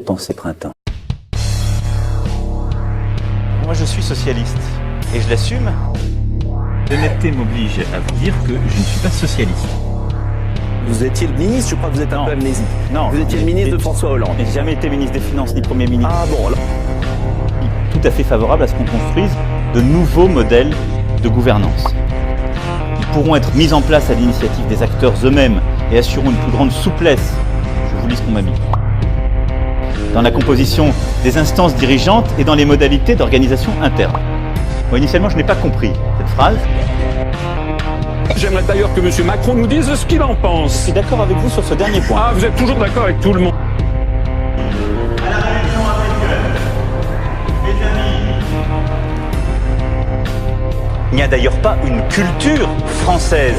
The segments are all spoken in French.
penser printemps? Moi je suis socialiste et je l'assume. L'honnêteté m'oblige à vous dire que je ne suis pas socialiste. Vous étiez le ministre, je crois que vous êtes un peu amnésique. Non. Vous étiez le ministre de François Hollande. Je n'ai jamais été ministre des Finances ni Premier ministre. Ah bon, alors... Tout à fait favorable à ce qu'on construise de nouveaux modèles de gouvernance. Ils pourront être mis en place à l'initiative des acteurs eux-mêmes et assureront une plus grande souplesse, je vous lis ce qu'on m'a mis, dans la composition des instances dirigeantes et dans les modalités d'organisation interne. Moi, initialement, je n'ai pas compris cette phrase. J'aimerais d'ailleurs que M. Macron nous dise ce qu'il en pense. Je suis d'accord avec vous sur ce dernier point. Ah, vous êtes toujours d'accord avec tout le monde. À la réunion avec mes amis. Il n'y a d'ailleurs pas une culture française.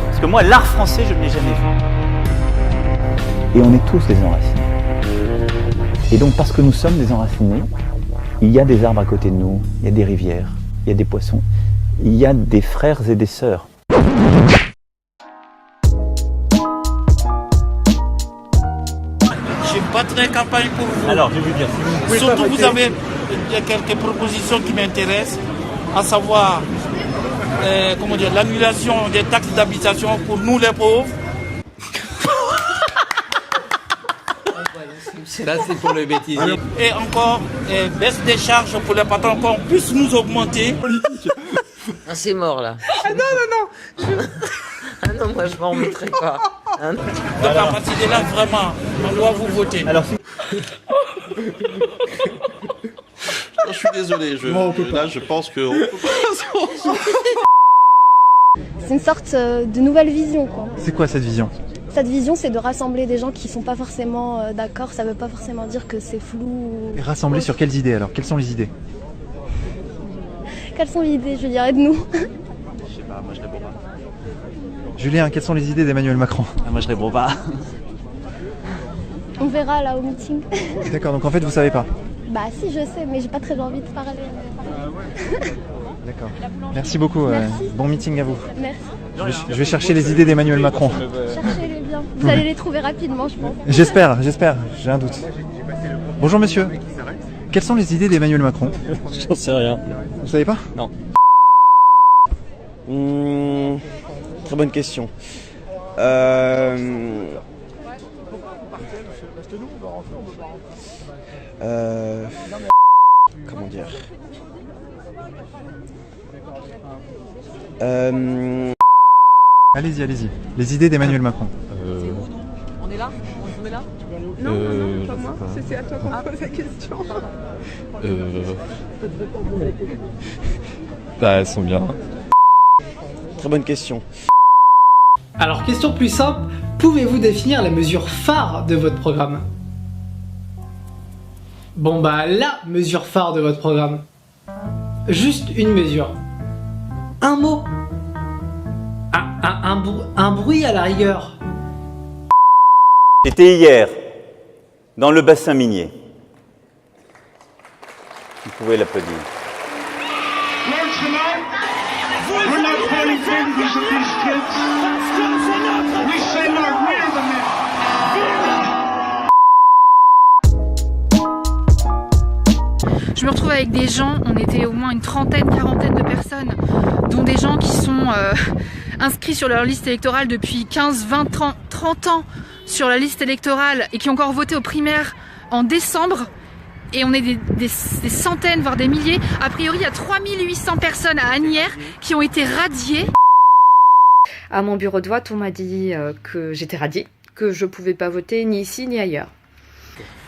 Parce que moi, l'art français, je ne l'ai jamais vu. Et on est tous des enracinés. Et donc, parce que nous sommes des enracinés, il y a des arbres à côté de nous, il y a des rivières, il y a des poissons, il y a des frères et des sœurs. Je battrai campagne pour vous. Alors, je vais vous dire, si vous... Surtout, vous avez quelques propositions qui m'intéressent, à savoir l'annulation des taxes d'habitation pour nous les pauvres. Là, c'est pour le bêtisier. Et encore, baisse des charges pour les patrons, qu'on puisse nous augmenter. Ah, c'est mort, là. Ah non. Ah non, moi, je m'en remettrai pas. Ah, non. Donc, à partir de là, vraiment, on doit vous voter. Alors, Je suis désolé, là je pense que... C'est une sorte de nouvelle vision, quoi. C'est quoi cette vision? Cette vision, c'est de rassembler des gens qui sont pas forcément d'accord. Ça veut pas forcément dire que c'est flou. Et rassembler sur quelles idées alors? Quelles sont les idées? Quelles sont les idées, Julien? Aide-nous. Je sais pas, moi je réponds pas. Julien, quelles sont les idées d'Emmanuel Macron? Moi je réponds pas. On verra là au meeting. D'accord, donc en fait vous savez pas? Bah si, je sais, mais j'ai pas très envie de parler. D'accord. Merci beaucoup. Merci. Bon meeting à vous. Merci. Je vais chercher les idées d'Emmanuel Macron. Cherchez-les bien. Vous allez les trouver rapidement, je pense. J'espère, j'ai un doute. Bonjour monsieur. Quelles sont les idées d'Emmanuel Macron? J'en sais rien. Vous savez pas? Non. Très bonne question. Comment dire? Allez-y, allez-y. Les idées d'Emmanuel Macron. On est là? On est là? Non, pas moi. C'est à toi qu'on pose la question. Bah, elles sont bien. Très bonne question. Alors, question plus simple, pouvez-vous définir la mesure phare de votre programme? Bon bah, la mesure phare de votre programme. Juste une mesure. Un mot. Un bruit à la rigueur. J'étais hier dans le bassin minier. Vous pouvez l'applaudir. Je me retrouve avec des gens, on était au moins une trentaine, quarantaine de personnes, dont des gens qui sont inscrits sur leur liste électorale depuis 15, 20, 30 ans sur la liste électorale et qui ont encore voté aux primaires en décembre. Et on est des centaines, voire des milliers. A priori, il y a 3800 personnes à Asnières qui ont été radiées. À mon bureau de vote, on m'a dit que j'étais radiée, que je pouvais pas voter ni ici ni ailleurs.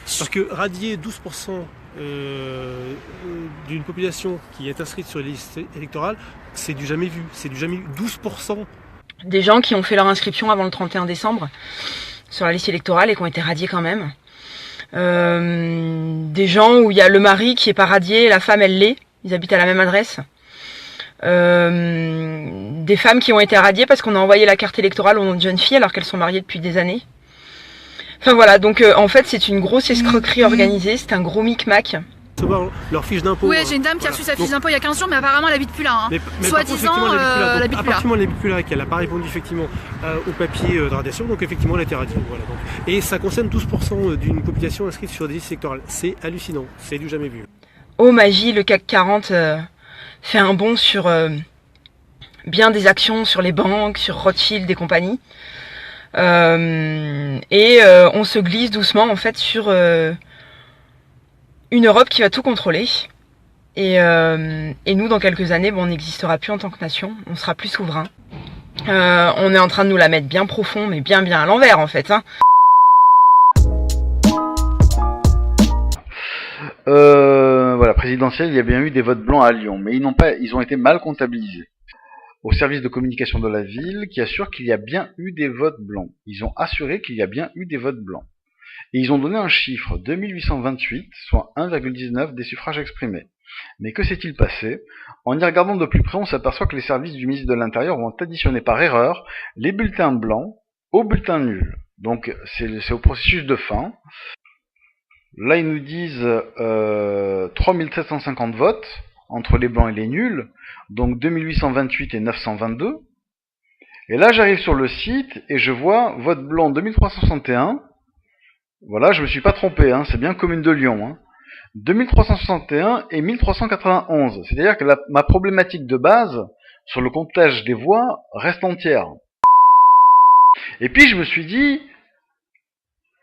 Parce que radier 12% d'une population qui est inscrite sur les listes électorales, c'est du jamais vu. C'est du jamais vu. 12%. Des gens qui ont fait leur inscription avant le 31 décembre sur la liste électorale et qui ont été radiés quand même. Des gens où il y a le mari qui est pas radié et la femme elle l'est. Ils habitent à la même adresse. Des femmes qui ont été radiées parce qu'on a envoyé la carte électorale aux noms de jeunes filles alors qu'elles sont mariées depuis des années. Enfin voilà, donc en fait c'est une grosse escroquerie organisée, c'est un gros micmac. recevoir leur fiche d'impôt. Oui, j'ai une dame qui a reçu sa fiche d'impôt il y a 15 jours, mais apparemment elle habite plus là. Hein. Soi-disant, elle habite plus là. À partir du moment où elle habite plus là, qu'elle n'a pas répondu effectivement au papier de radiation, donc effectivement elle a été radiée. Voilà, donc. Et ça concerne 12% d'une population inscrite sur des listes électorales. C'est hallucinant, c'est du jamais vu. Oh magie, le CAC 40 fait un bond sur bien des actions sur les banques, sur Rothschild et compagnie. On se glisse doucement en fait sur une Europe qui va tout contrôler. Et nous, dans quelques années, on n'existera plus en tant que nation, on sera plus souverain. On est en train de nous la mettre bien profond, mais bien à l'envers en fait. Hein. Voilà, présidentielle, il y a bien eu des votes blancs à Lyon, mais ils ont été mal comptabilisés. Au service de communication de la ville, qui assure qu'il y a bien eu des votes blancs. Ils ont assuré qu'il y a bien eu des votes blancs. Et ils ont donné un chiffre, 2828, soit 1,19 des suffrages exprimés. Mais que s'est-il passé? En y regardant de plus près, on s'aperçoit que les services du ministre de l'Intérieur ont additionné par erreur les bulletins blancs aux bulletins nuls. Donc c'est au processus de fin. Là, ils nous disent 3750 votes entre les blancs et les nuls, donc 2828 et 922. Et là, j'arrive sur le site et je vois vote blanc 2361. Voilà, je me suis pas trompé, hein, c'est bien Commune de Lyon. Hein. 2361 et 1391. C'est-à-dire que ma problématique de base, sur le comptage des voix, reste entière. Et puis je me suis dit,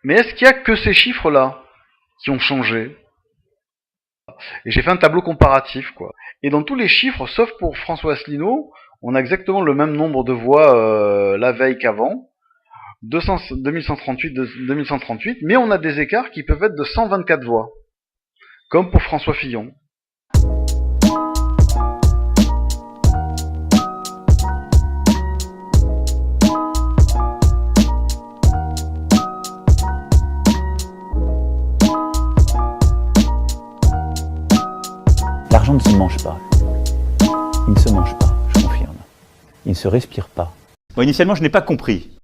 mais est-ce qu'il y a que ces chiffres-là qui ont changé? Et j'ai fait un tableau comparatif, quoi. Et dans tous les chiffres, sauf pour François Asselineau, on a exactement le même nombre de voix la veille qu'avant. 2138, mais on a des écarts qui peuvent être de 124 voix. Comme pour François Fillon. L'argent ne se mange pas. Il ne se mange pas, je confirme. Il ne se respire pas. Bon, initialement, je n'ai pas compris